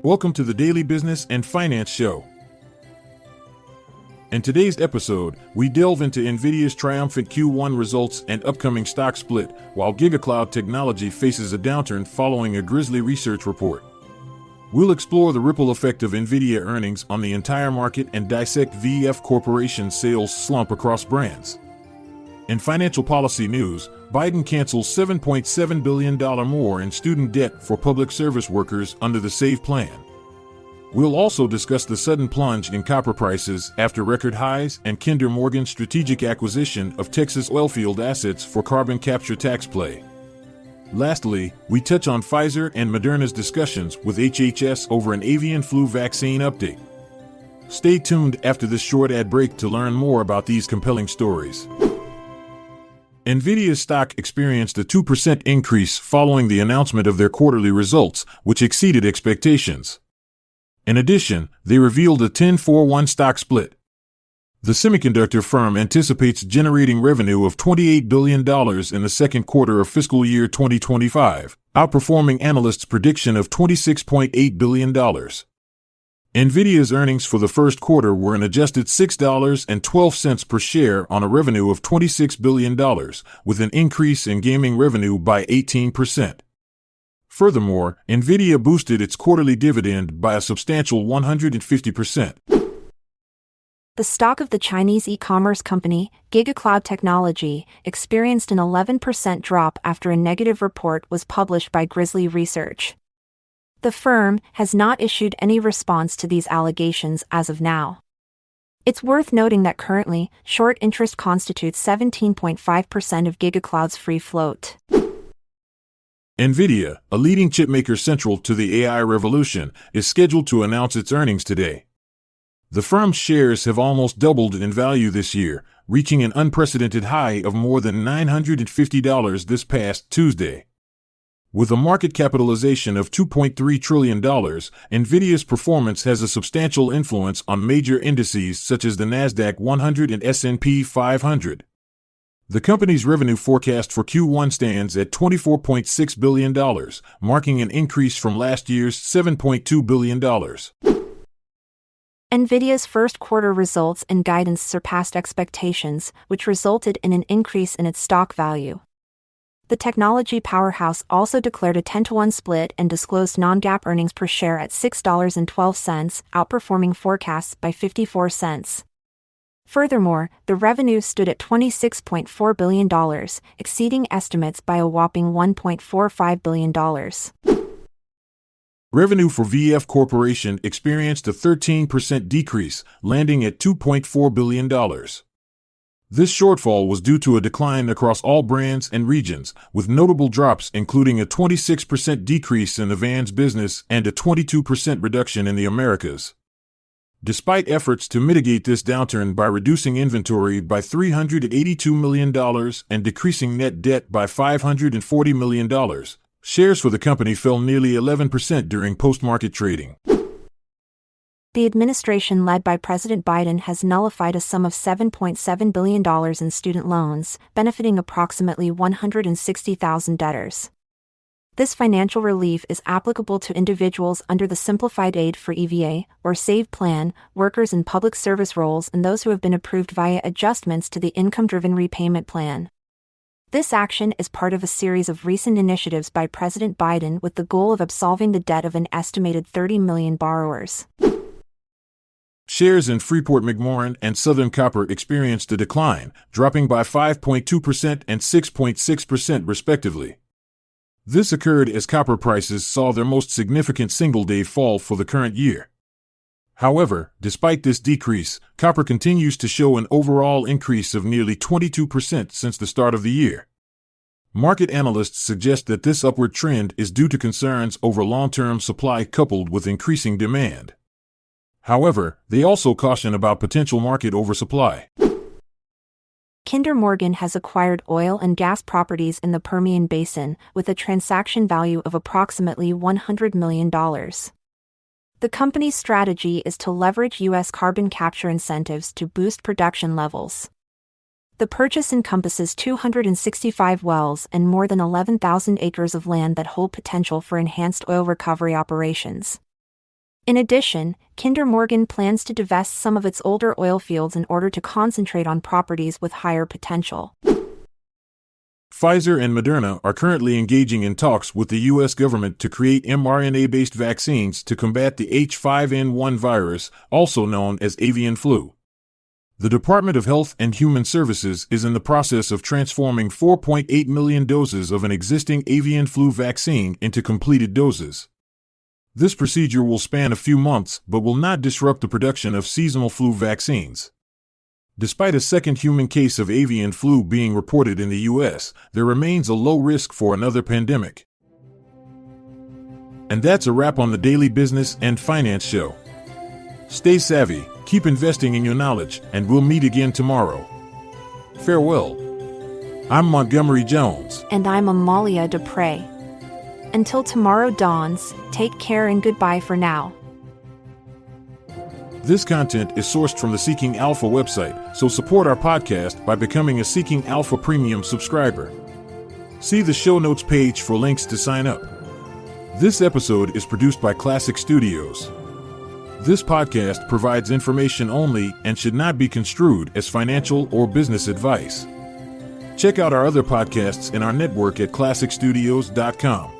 Welcome to the Daily Business and Finance Show. In today's episode, we delve into Nvidia's triumphant Q1 results and upcoming stock split, while GigaCloud technology faces a downturn following a grisly research report. We'll explore the ripple effect of Nvidia earnings on the entire market and dissect VF Corporation's sales slump across brands. In financial policy news, Biden cancels $7.7 billion more in student debt for public service workers under the SAVE plan. We'll also discuss the sudden plunge in copper prices after record highs and Kinder Morgan's strategic acquisition of Texas oilfield assets for carbon capture tax play. Lastly, we touch on Pfizer and Moderna's discussions with HHS over an avian flu vaccine update. Stay tuned after this short ad break to learn more about these compelling stories. Nvidia's stock experienced a 2% increase following the announcement of their quarterly results, which exceeded expectations. In addition, they revealed a 10-for-1 stock split. The semiconductor firm anticipates generating revenue of $28 billion in the second quarter of fiscal year 2025, outperforming analysts' prediction of $26.8 billion. Nvidia's earnings for the first quarter were an adjusted $6.12 per share on a revenue of $26 billion, with an increase in gaming revenue by 18%. Furthermore, Nvidia boosted its quarterly dividend by a substantial 150%. The stock of the Chinese e-commerce company, GigaCloud Technology, experienced an 11% drop after a negative report was published by Grizzly Research. The firm has not issued any response to these allegations as of now. It's worth noting that currently, short interest constitutes 17.5% of GigaCloud's free float. Nvidia, a leading chipmaker central to the AI revolution, is scheduled to announce its earnings today. The firm's shares have almost doubled in value this year, reaching an unprecedented high of more than $950 this past Tuesday. With a market capitalization of $2.3 trillion, Nvidia's performance has a substantial influence on major indices such as the Nasdaq 100 and S&P 500. The company's revenue forecast for Q1 stands at $24.6 billion, marking an increase from last year's $7.2 billion. Nvidia's first quarter results and guidance surpassed expectations, which resulted in an increase in its stock value. The technology powerhouse also declared a 10-to-1 split and disclosed non-GAAP earnings per share at $6.12, outperforming forecasts by 54 cents. Furthermore, the revenue stood at $26.4 billion, exceeding estimates by a whopping $1.45 billion. Revenue for VF Corporation experienced a 13% decrease, landing at $2.4 billion. This shortfall was due to a decline across all brands and regions, with notable drops including a 26% decrease in the Vans business and a 22% reduction in the Americas. Despite efforts to mitigate this downturn by reducing inventory by $382 million and decreasing net debt by $540 million, shares for the company fell nearly 11% during post-market trading. The administration led by President Biden has nullified a sum of $7.7 billion in student loans, benefiting approximately 160,000 debtors. This financial relief is applicable to individuals under the Simplified Aid for EVA, or SAVE plan, workers in public service roles and those who have been approved via adjustments to the income-driven repayment plan. This action is part of a series of recent initiatives by President Biden with the goal of absolving the debt of an estimated 30 million borrowers. Shares in Freeport-McMoRan and Southern Copper experienced a decline, dropping by 5.2% and 6.6% respectively. This occurred as copper prices saw their most significant single-day fall for the current year. However, despite this decrease, copper continues to show an overall increase of nearly 22% since the start of the year. Market analysts suggest that this upward trend is due to concerns over long-term supply coupled with increasing demand. However, they also caution about potential market oversupply. Kinder Morgan has acquired oil and gas properties in the Permian Basin with a transaction value of approximately $100 million. The company's strategy is to leverage U.S. carbon capture incentives to boost production levels. The purchase encompasses 265 wells and more than 11,000 acres of land that hold potential for enhanced oil recovery operations. In addition, Kinder Morgan plans to divest some of its older oil fields in order to concentrate on properties with higher potential. Pfizer and Moderna are currently engaging in talks with the U.S. government to create mRNA-based vaccines to combat the H5N1 virus, also known as avian flu. The Department of Health and Human Services is in the process of transforming 4.8 million doses of an existing avian flu vaccine into completed doses. This procedure will span a few months but will not disrupt the production of seasonal flu vaccines. Despite a second human case of avian flu being reported in the U.S., there remains a low risk for another pandemic. And that's a wrap on the Daily Business and Finance Show. Stay savvy, keep investing in your knowledge, and we'll meet again tomorrow. Farewell. I'm Montgomery Jones. And I'm Amalia Dupre. Until tomorrow dawns, take care and goodbye for now. This content is sourced from the Seeking Alpha website, so support our podcast by becoming a Seeking Alpha Premium subscriber. See the show notes page for links to sign up. This episode is produced by Classic Studios. This podcast provides information only and should not be construed as financial or business advice. Check out our other podcasts in our network at classicstudios.com.